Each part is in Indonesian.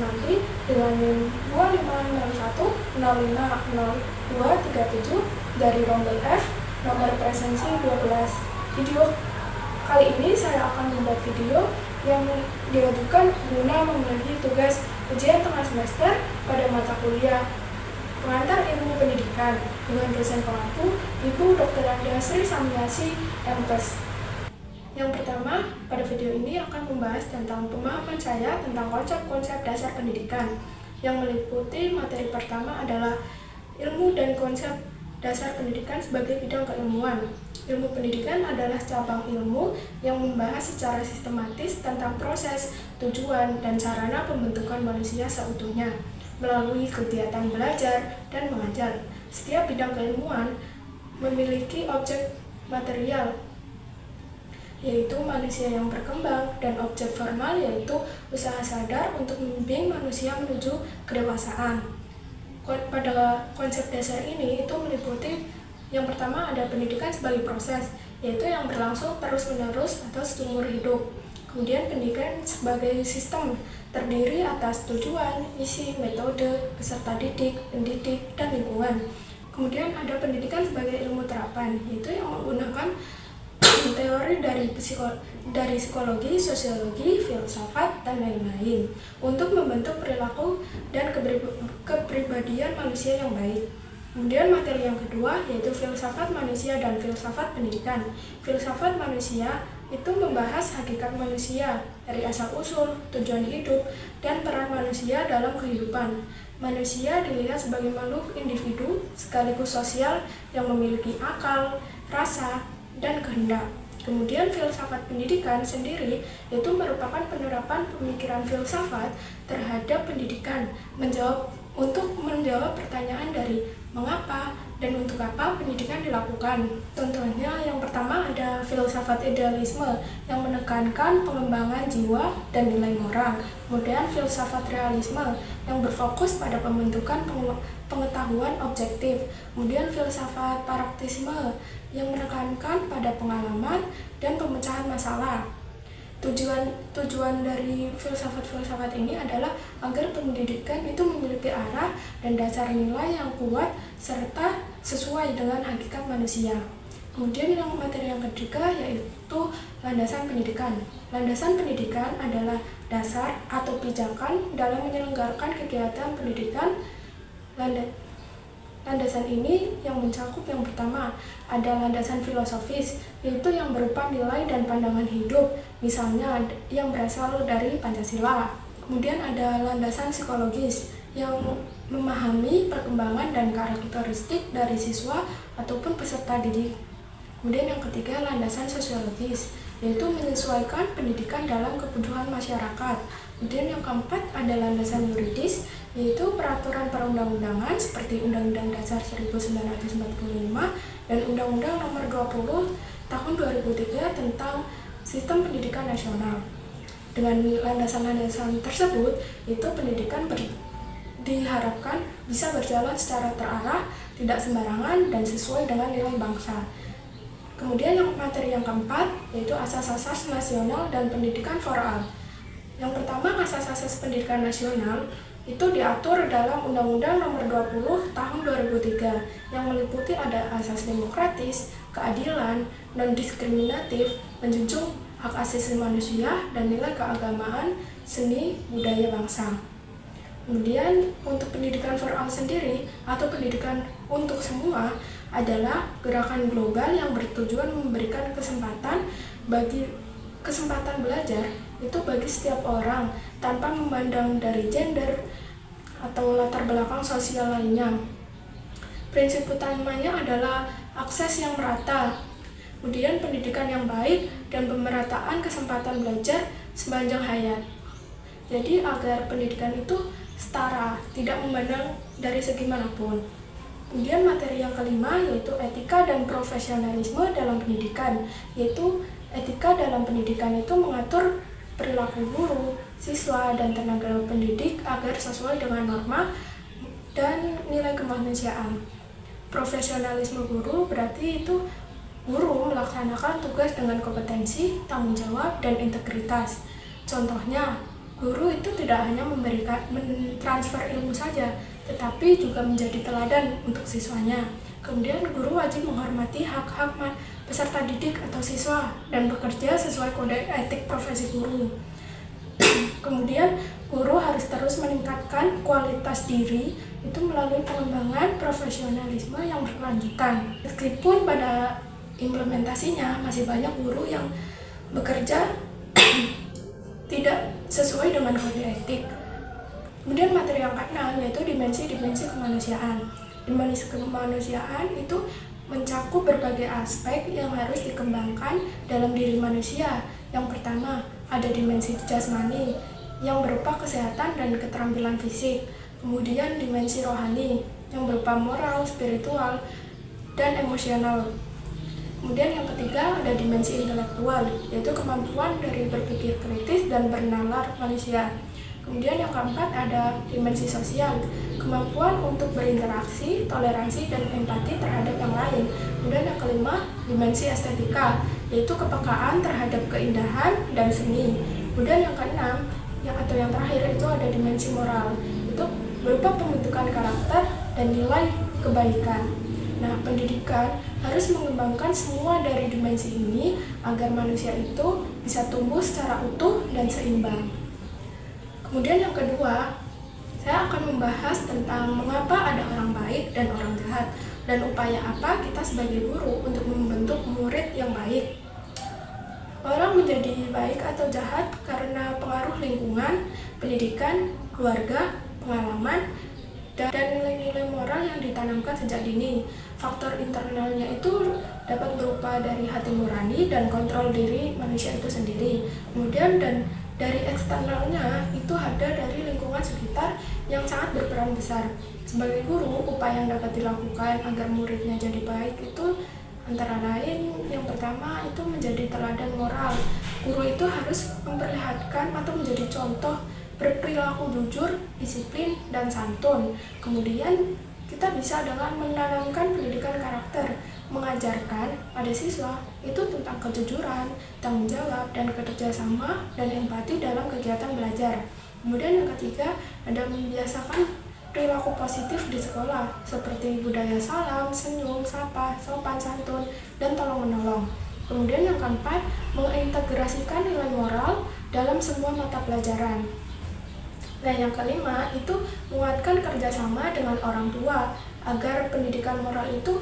nanti dengan NIM 2501 050237 dari rombel F, nomor presensi 12. Video kali ini saya akan membuat video yang diajukan guna memenuhi tugas ujian tengah semester pada mata kuliah Pengantar Ilmu Pendidikan dengan dosen pengampu Ibu Dr. Sri Samyasi MPes. Yang pertama, pada video ini akan membahas tentang pemahaman saya tentang konsep-konsep dasar pendidikan. Yang meliputi materi pertama adalah ilmu dan konsep dasar pendidikan sebagai bidang keilmuan. Ilmu pendidikan adalah cabang ilmu yang membahas secara sistematis tentang proses, tujuan, dan sarana pembentukan manusia seutuhnya melalui kegiatan belajar dan mengajar. Setiap bidang keilmuan memiliki objek material, yaitu manusia yang berkembang, dan objek formal yaitu usaha sadar untuk membimbing manusia menuju kedewasaan. Pada konsep dasar ini itu meliputi yang pertama ada pendidikan sebagai proses, yaitu yang berlangsung terus-menerus atau seumur hidup. Kemudian pendidikan sebagai sistem terdiri atas tujuan, isi, metode, peserta didik, pendidik, dan lingkungan. Kemudian ada pendidikan sebagai ilmu terapan, yaitu yang menggunakan teori dari psikologi, sosiologi, filsafat, dan lain-lain untuk membentuk perilaku dan kepribadian manusia yang baik. Kemudian materi yang kedua yaitu filsafat manusia dan filsafat pendidikan. Filsafat manusia itu membahas hakikat manusia dari asal-usul, tujuan hidup, dan peran manusia dalam kehidupan. Manusia dilihat sebagai makhluk individu sekaligus sosial yang memiliki akal, rasa, dan kehendak. Kemudian filsafat pendidikan sendiri itu merupakan penerapan pemikiran filsafat terhadap pendidikan, untuk menjawab pertanyaan dari mengapa dan untuk apa pendidikan dilakukan. Contohnya yang pertama ada filsafat idealisme yang menekankan pengembangan jiwa dan nilai moral. Kemudian filsafat realisme yang berfokus pada pembentukan pengetahuan objektif. Kemudian filsafat praktisme yang menekankan pada pengalaman dan pemecahan masalah. Tujuan dari filsafat-filsafat ini adalah agar pendidikan itu memiliki arah dan dasar nilai yang kuat serta sesuai dengan hakikat manusia. Kemudian yang materi yang ketiga yaitu landasan pendidikan. Landasan pendidikan adalah dasar atau pijakan dalam menyelenggarakan kegiatan pendidikan. Landasan ini yang mencakup yang pertama ada landasan filosofis, yaitu yang berupa nilai dan pandangan hidup, misalnya yang berasal dari Pancasila. Kemudian ada landasan psikologis yang memahami perkembangan dan karakteristik dari siswa ataupun peserta didik. Kemudian yang ketiga landasan sosiologis, yaitu menyesuaikan pendidikan dalam kebutuhan masyarakat. Kemudian yang keempat ada landasan yuridis, yaitu peraturan perundang-undangan seperti Undang-Undang Dasar 1945 dan Undang-Undang Nomor 20 Tahun 2003 tentang Sistem Pendidikan Nasional. Dengan landasan-landasan tersebut, itu pendidikan diharapkan bisa berjalan secara terarah, tidak sembarangan, dan sesuai dengan nilai bangsa. Kemudian yang materi yang keempat yaitu asas-asas nasional dan pendidikan foral. Yang pertama, asas-asas pendidikan nasional itu diatur dalam Undang-Undang Nomor 20 Tahun 2003 yang meliputi ada asas demokratis, keadilan, non-diskriminatif, menjunjung hak asasi manusia, dan nilai keagamaan, seni, budaya bangsa. Kemudian untuk pendidikan foral sendiri atau pendidikan untuk semua adalah gerakan global yang bertujuan memberikan kesempatan belajar itu bagi setiap orang tanpa memandang dari gender atau latar belakang sosial lainnya. Prinsip utamanya adalah akses yang merata, kemudian pendidikan yang baik, dan pemerataan kesempatan belajar sepanjang hayat. Jadi agar pendidikan itu setara, tidak memandang dari segi manapun. Kemudian materi yang kelima yaitu etika dan profesionalisme dalam pendidikan, yaitu etika dalam pendidikan itu mengatur perilaku guru, siswa, dan tenaga pendidik agar sesuai dengan norma dan nilai kemanusiaan. Profesionalisme guru berarti itu guru melaksanakan tugas dengan kompetensi, tanggung jawab, dan integritas. Contohnya, Guru itu tidak hanya mentransfer ilmu saja, tetapi juga menjadi teladan untuk siswanya. Kemudian guru wajib menghormati hak-hak peserta didik atau siswa dan bekerja sesuai kode etik profesi guru. Kemudian guru harus terus meningkatkan kualitas diri itu melalui pengembangan profesionalisme yang berkelanjutan. Meskipun pada implementasinya masih banyak guru yang bekerja tidak sesuai dengan kode etik. Kemudian materi yang keenam yaitu dimensi-dimensi kemanusiaan. Dimensi kemanusiaan itu mencakup berbagai aspek yang harus dikembangkan dalam diri manusia. Yang pertama, ada dimensi jasmani yang berupa kesehatan dan keterampilan fisik. Kemudian dimensi rohani yang berupa moral, spiritual, dan emosional. Kemudian yang ketiga ada dimensi intelektual, yaitu kemampuan dari berpikir kritis dan bernalar manusia. Kemudian yang keempat ada dimensi sosial, kemampuan untuk berinteraksi, toleransi, dan empati terhadap yang lain. Kemudian yang kelima, dimensi estetika, yaitu kepekaan terhadap keindahan dan seni. Kemudian yang keenam, yang terakhir itu ada dimensi moral, itu berupa pembentukan karakter dan nilai kebaikan. Nah, pendidikan harus mengembangkan semua dari dimensi ini agar manusia itu bisa tumbuh secara utuh dan seimbang. Kemudian yang kedua, saya akan membahas tentang mengapa ada orang baik dan orang jahat dan upaya apa kita sebagai guru untuk membentuk murid yang baik. Orang menjadi baik atau jahat karena pengaruh lingkungan, pendidikan, keluarga, pengalaman, dan nilai-nilai moral yang ditanamkan sejak dini. Faktor internalnya itu dapat berupa dari hati nurani dan kontrol diri manusia itu sendiri. Kemudian dan dari eksternalnya itu ada dari lingkungan sekitar yang sangat berperan besar. Sebagai guru, upaya yang dapat dilakukan agar muridnya jadi baik itu antara lain yang pertama itu menjadi teladan moral. Guru itu harus memperlihatkan atau menjadi contoh berperilaku jujur, disiplin, dan santun. Kemudian kita bisa dengan menanamkan pendidikan karakter, mengajarkan pada siswa itu tentang kejujuran, tanggung jawab, dan kerjasama dan empati dalam kegiatan belajar. Kemudian yang ketiga ada membiasakan perilaku positif di sekolah seperti budaya salam, senyum, sapa, sopan santun, dan tolong menolong. Kemudian yang keempat mengintegrasikan nilai moral dalam semua mata pelajaran. Nah, yang kelima itu menguatkan kerjasama dengan orang tua agar pendidikan moral itu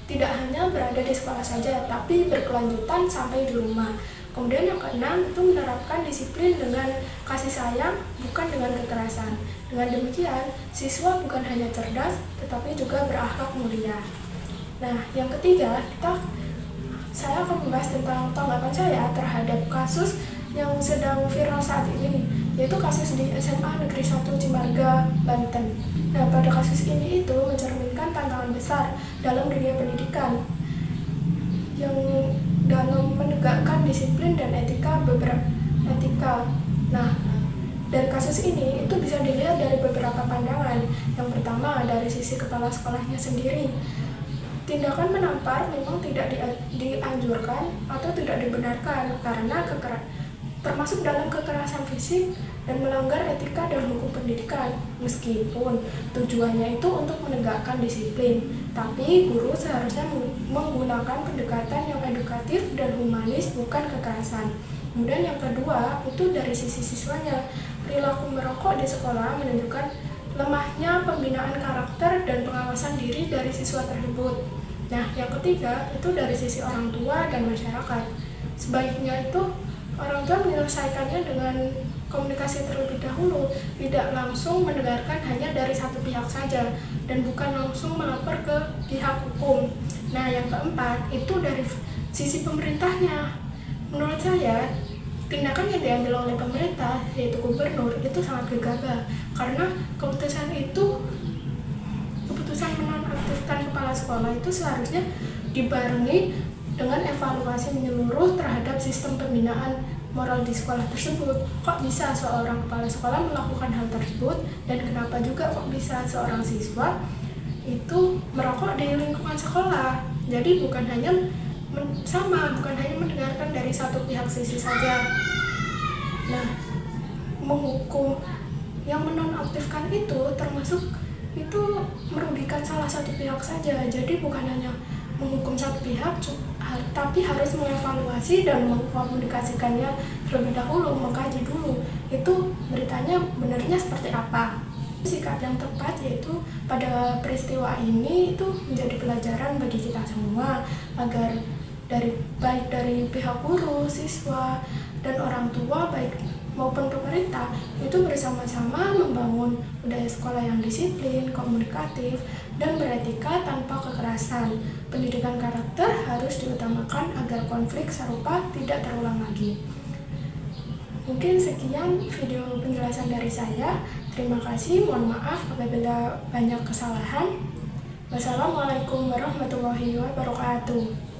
tidak hanya berada di sekolah saja, tapi berkelanjutan sampai di rumah. Kemudian yang keenam itu menerapkan disiplin dengan kasih sayang, bukan dengan kekerasan. Dengan demikian, siswa bukan hanya cerdas, tetapi juga berakhlak mulia. Nah, yang ketiga, saya akan membahas tentang tanggapan saya terhadap kasus yang sedang viral saat ini, yaitu kasus di SMA Negeri 1 Cimarga, Banten. Nah, pada kasus ini itu mencerminkan tantangan besar dalam dunia pendidikan yang dalam menegakkan disiplin dan etika. Nah, dari kasus ini itu bisa dilihat dari beberapa pandangan. Yang pertama dari sisi kepala sekolahnya sendiri. Tindakan menampar memang tidak dianjurkan atau tidak dibenarkan karena termasuk dalam kekerasan fisik dan melanggar etika dan hukum pendidikan. Meskipun tujuannya itu untuk menegakkan disiplin, tapi guru seharusnya menggunakan pendekatan yang edukatif dan humanis, bukan kekerasan. Kemudian yang kedua itu dari sisi siswanya. Perilaku merokok di sekolah menunjukkan lemahnya pembinaan karakter dan pengawasan diri dari siswa tersebut. Nah, yang ketiga itu dari sisi orang tua dan masyarakat. Sebaiknya itu orang tua menyelesaikannya dengan komunikasi terlebih dahulu, tidak langsung mendengarkan hanya dari satu pihak saja, dan bukan langsung melapor ke pihak hukum. Nah, yang keempat itu dari sisi pemerintahnya. Menurut saya, tindakan yang diambil oleh pemerintah, yaitu gubernur, itu sangat gegabah, karena keputusan menonaktifkan kepala sekolah itu seharusnya dibarengi dengan evaluasi menyeluruh terhadap sistem pembinaan moral di sekolah tersebut. Kok bisa seorang kepala sekolah melakukan hal tersebut, dan kenapa juga kok bisa seorang siswa itu merokok di lingkungan sekolah. Jadi bukan hanya mendengarkan dari satu pihak sisi saja. Nah, menghukum yang menonaktifkan itu termasuk itu merugikan salah satu pihak saja. Jadi bukan hanya menghukum satu pihak, tapi harus mengevaluasi dan mengkomunikasikannya terlebih dahulu, mengkaji dulu itu beritanya benarnya seperti apa. Sikap yang tepat yaitu pada peristiwa ini itu menjadi pelajaran bagi kita semua agar baik dari pihak guru, siswa, dan orang tua baik maupun pemerintah itu bersama-sama membangun budaya sekolah yang disiplin, komunikatif, dan beretika tanpa kekerasan. Pendidikan karakter harus diutamakan agar konflik serupa tidak terulang lagi. Mungkin sekian video penjelasan dari saya. Terima kasih, mohon maaf apabila banyak kesalahan. Wassalamualaikum warahmatullahi wabarakatuh.